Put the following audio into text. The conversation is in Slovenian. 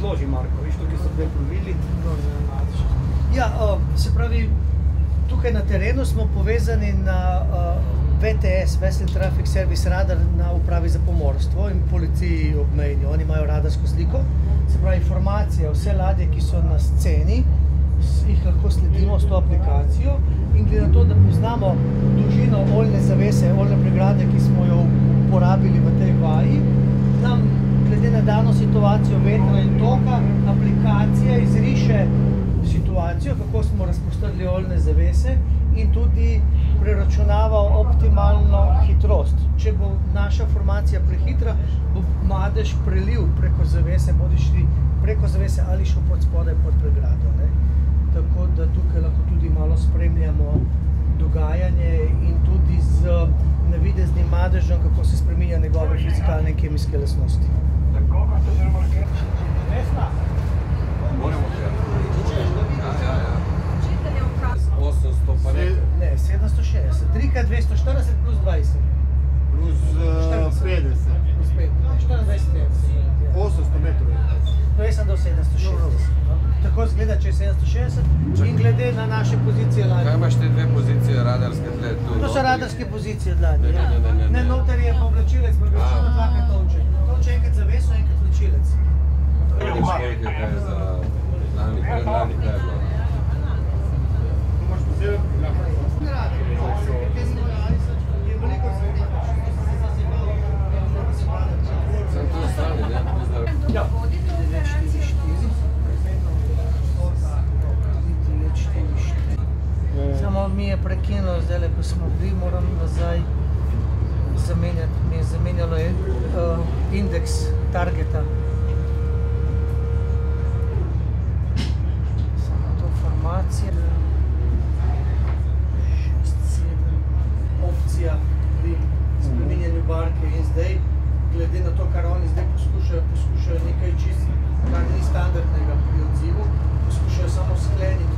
razloži, Marko, viš, tukaj so dve plovili. Ja, se pravi, tukaj na terenu smo povezani na VTS, Vessel Traffic Service Radar na upravi za pomorstvo in policiji obmejni. Oni imajo radarsko sliko, se pravi informacije, vse ladje, ki so na sceni, jih lahko sledimo s to aplikacijo in glede na to, da poznamo dolžino oljne zavese, oljne pregrade, ki smo jo uporabili v tej vaji, nam glede na dano situacijo vetra in toka, aplikacija izriše situacijo, kako smo razpostrli oljne zavese in tudi preračunava optimalno hitrost. Če bo naša formacija prehitra, bo madež prelil preko zavese, bodi šli preko zavese ali šel pod spodaj pod pregrado. Tako da tukaj lahko tudi malo spremljamo dogajanje in tudi z navideznim madežem, kako se spreminja njegove fizikalne in kemijske lastnosti. Moramo se. 800 pa ne? Ne, 760. 3x240 plus 20. Plus 50. Plus 5. 24 800 metrov. No, jaz sem dal 760. Tako zgleda, če je 760 in glede na naše pozicije ladje. Kaj imaš te dve pozicije radarske tle? To so radarske pozicije ladje. Ne, noter je pa vlačilec, pa večino dvakrat tolče. Tolče enkrat zaveso, enkrat vlačilec. Vidiš, koliko je kaj za lani, predlani, kaj je bilo? Ne rade. Je veliko zvedika. Sam tu ostali, ne? Ja. Samo mi je prekinilo, zdaj, ko smo bili, moram nazaj zamenjati. Mi je zamenjalo indeks targeta. Samo to formacija. 6, 7, opcija pri spreminjanju barke in zdaj, glede na to, kar oni zdaj poskušajo nekaj čist, kar ni standardnega pri odzivu, poskušajo samo skleniti